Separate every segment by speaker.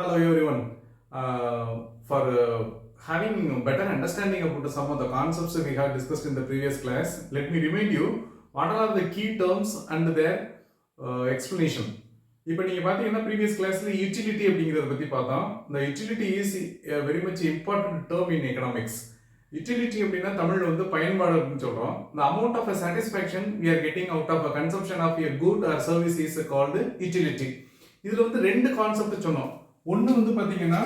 Speaker 1: Hello everyone. For having better understanding about some of the concepts we have discussed in the previous class, let me remind you what are the key terms and their explanation. இப்போ நீங்கள் பார்த்தீங்கன்னா previous கிளாஸில் utility அப்படிங்கிறத பற்றி பார்த்தோம். இந்த utility is very much important term in economics. Utility அப்படின்னா தமிழ் வந்து பயன்பாடு அப்படின்னு சொல்கிறோம். The amount of a satisfaction we are getting out of a consumption of a good or service is called utility. இதில் வந்து ரெண்டு கான்செப்ட் சொன்னோம். ஒன்று வந்து பார்த்தீங்கன்னா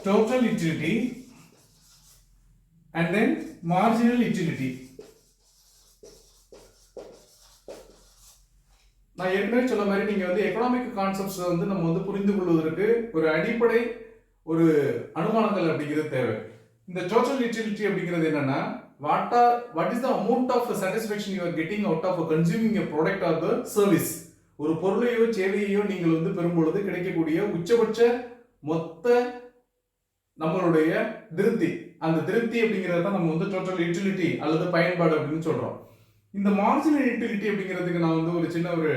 Speaker 1: total utility and then marginal utility. நான் ஏற்கனவே சொன்ன மாதிரி நீங்க வந்து எக்கனாமிக் கான்செப்ட்ஸ் வந்து நம்ம வந்து புரிந்து கொள்வதற்கு ஒரு அடிப்படை ஒரு அனுமானங்கள் அப்படிங்கிறது தேவை. இந்த டோட்டல் யூட்டிலிட்டி அப்படிங்கிறது என்னன்னா what is the amount of satisfaction you are getting out of consuming a product or the service. ஒரு பொருளையோ சேவையோ நீங்கள் வந்து பெறும்பொழுது கிடைக்கக்கூடிய உச்சபட்ச மொத்த நம்மளுடைய திருப்தி, அந்த திருப்தி அப்படிங்கிறத தான் நம்ம வந்து டோட்டல் யூட்டிலிட்டி அல்லது பயன்பாடு அப்படின்னு சொல்றோம். இந்த மார்ஜினல் யூட்டிலிட்டி அப்படிங்கிறதுக்கு நான் வந்து ஒரு சின்ன ஒரு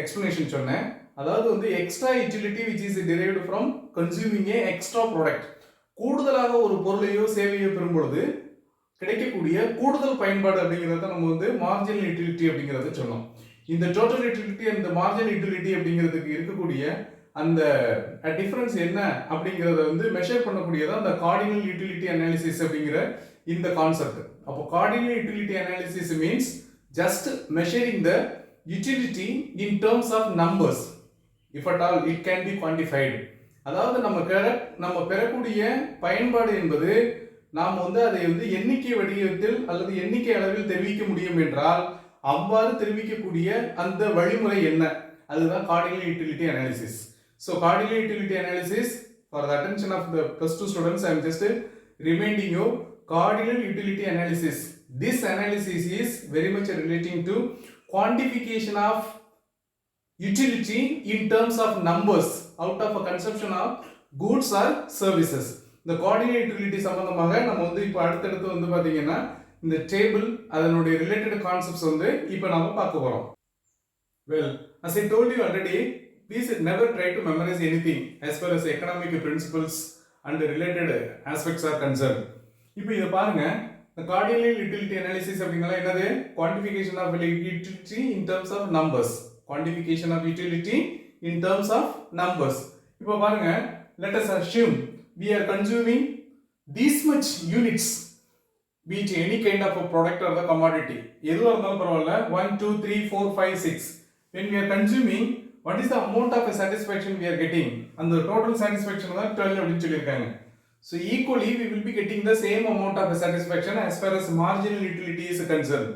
Speaker 1: எக்ஸ்பிளனேஷன் சொன்னேன். அதாவது வந்து extra utility which is derived from consuming a extra product. கூடுதலாக ஒரு பொருளையோ சேவையோ பெறும்பொழுது கிடைக்கக்கூடிய கூடுதல் பயன்பாடு அப்படிங்கிறத நம்ம வந்து மார்ஜினல் யூட்டிலிட்டி அப்படிங்கிறத சொன்னோம். இந்த டோட்டல் யூட்டிலிட்டி அந்த மார்ஜினல் யூட்டிலிட்டி அப்படிங்கிறதுக்கு இருக்கக்கூடிய அந்த டிஃபரன்ஸ் என்ன அப்படிங்கிறத வந்து மெஷர் பண்ணக்கூடியதான் அந்த கார்டினல் யூட்டிலிட்டி அனாலிசிஸ் அப்படிங்கிற இந்த கான்செப்ட். அப்போ cardinal utility analysis means just measuring the utility in terms of numbers if at all it can be quantified. அதாவது நம்ம பெறக்கூடிய பயன்பாடு என்பது நாம் வந்து அதை வந்து எண்ணிக்கை வடிவத்தில் அல்லது எண்ணிக்கை அளவில் தெரிவிக்க முடியும் என்றால் அவ்வாறு தெரிவிக்கக்கூடிய அந்த வழிமுறை என்ன, அதுதான் cardinal utility analysis. So cardinal utility analysis for the attention of the +2 students I am just reminding you cardinal utility analysis. This analysis is very much relating to quantification of utility in terms of numbers out of a consumption of goods or services. இந்த cardinal utility சம்பந்தமாக நம்ம வந்து இப்போ அடுத்தடுத்து வந்து பார்த்தீங்கன்னா இந்த table அதனுடைய ரிலேட்டட் கான்செப்ட்ஸ் வந்து இப்போ நாம பார்க்க போறோம். Well, as I told you already, please never try to memorize anything as far as economic principles and related aspects are concerned. இப்போ இத பாருங்க, the cardinal utility analysis அப்படிங்கறது என்னது? Quantification of utility in terms of numbers. Quantification of utility in terms of numbers. இப்போ பாருங்க, let us assume we are consuming this much units, be it any kind of a product or the commodity. எதுவா இருந்தாலும் பரவாயில்ல, 1 2 3 4 5 6. When we are consuming, what is the amount of satisfaction we are getting? And the total satisfaction தான் 12 அப்படின்னு சொல்லியிருக்காங்க. So equally we will be getting the same amount of satisfaction as far as marginal utility is concerned.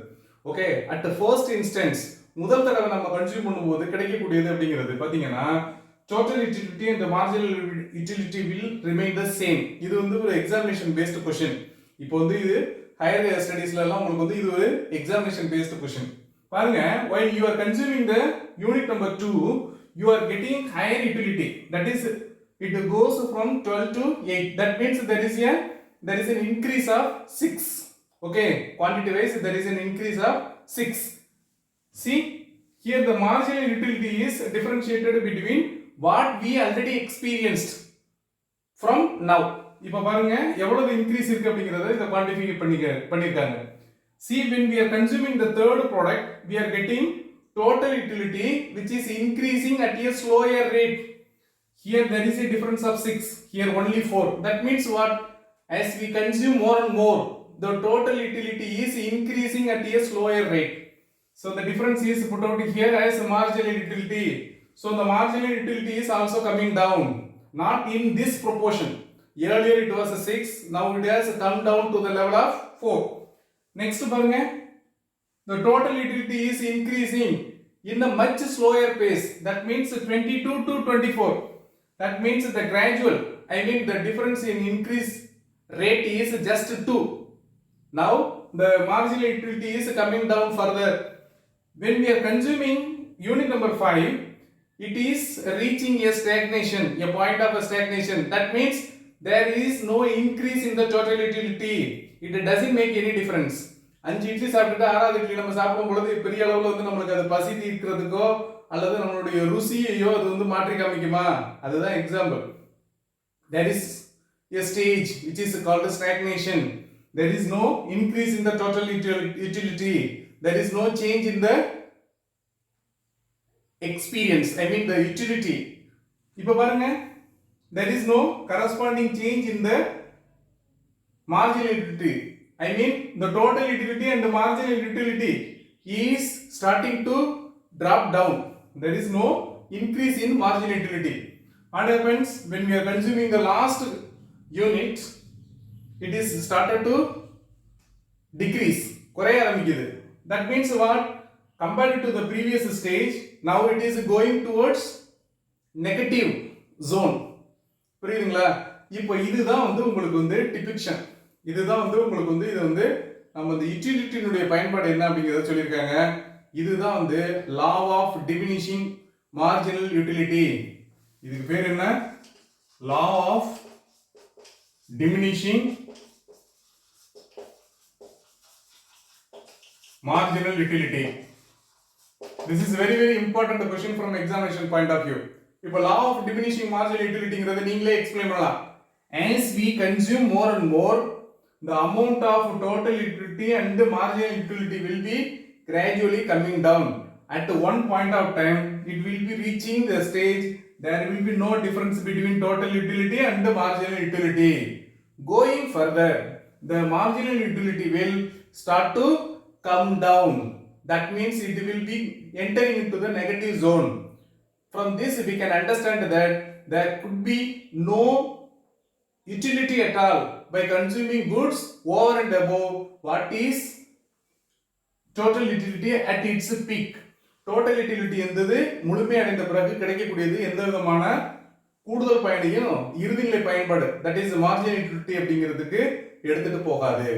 Speaker 1: Okay, at the first instance முதல் தடவை நம்ம consume பண்ணும்போது கிடைக்கக்கூடியது அப்படிங்கிறது பாத்தீங்கன்னா total utility and the marginal utility will remain the same. இது வந்து ஒரு எக்ஸாமினேஷன் பேஸ்ட் क्वेश्चन. இப்போ வந்து இது ஹையர் ஸ்டடீஸ்ல எல்லாம் உங்களுக்கு வந்து இது ஒரு எக்ஸாமினேஷன் பேஸ்ட் क्वेश्चन. பாருங்க, while you are consuming the unit number 2, you are getting higher utility. That is, it goes from 12 to 8. That means there is an increase of 6. Okay, quantity wise there is an increase of 6. See, here the marginal utility is differentiated between what we already experienced from now. இப்போ பாருங்க எவ்வளவு increase இருக்கு அப்படிங்கறத இத quantify பண்ணிருக்காங்க. See, when we are consuming the third product, we are getting total utility which is increasing at a slower rate. Here there is a difference of 6, here only 4. That means what? As we consume more and more, the total utility is increasing at a slower rate. So the difference is put out here as marginal utility. So the marginal utility is also coming down, not in this proportion. Earlier it was 6, now it has come down to the level of 4. Next பாருங்க, the total utility is increasing in a much slower pace. That means 22 to 24. That means the gradual, the difference in increase rate is just 2. Now the marginal utility is coming down further. When we are consuming unit number 5, it is reaching a stagnation, a point of a stagnation. That means there is no increase in the total utility. It doesn't make any difference. 5 idli சாப்பிட்டுட்டு 6வது இட்லி நம்ம சாப்பிடும் பொழுது பெரிய அளவுல வந்து நமக்கு அது பசி தீர்க்கிறதுக்கோ அல்லது நம்மளுடைய ருசியையோ அது வந்து மாற்றி காமிக்குமா? அதுதான் example. There is a stage which is called stagnation. There is no increase in the total utility. There is no change in the experience. I mean the utility. இப்போ பாருங்க, there is no corresponding change in the marginal utility. I mean the total utility and the marginal utility is starting to drop down. There is no increase in marginal utility. What happens when we are consuming the last unit? It is started to decrease. குறைய ஆரம்பிக்குது. That means what? Compared to the previous stage, now it is going towards negative zone. புரியுதுங்களா? இப்போ இதுதான் வந்து உங்களுக்கு வந்து depiction. இதுதான் வந்து உங்களுக்கு வந்து இது வந்து நம்ம இந்த யூட்டிலிட்டியினுடைய பயன்பாடு என்ன அப்படிங்கறத சொல்லியிருக்காங்க. இதுதான் வந்து law of diminishing marginal utility. இதுக்கு பேர் என்ன? law of diminishing marginal utility. This is very important question from examination point of view. இப்போ law of diminishing marginal utilityங்கிறத நீங்களே எக்ஸ்பிளைன் பண்ணலாம். As we consume more and more, the amount of total utility and the marginal utility will be gradually coming down. At one point of time, it will be reaching the stage there will be no difference between total utility and the marginal utility. Going further, the marginal utility will start to come down. That means it will be entering into the negative zone. From this we can understand that there could be no utility at all by consuming goods over and above what is total utility at its peak. Total utility என்பது முழுமையடைந்த பிறகு கிடைக்கக்கூடியது எந்த விதமான கூடுதல் பயனையும் இறுதிநிலை பயன்பாடு that is marginal utility அப்படிங்கிறதுக்கு எடுத்துட்டு போகாது.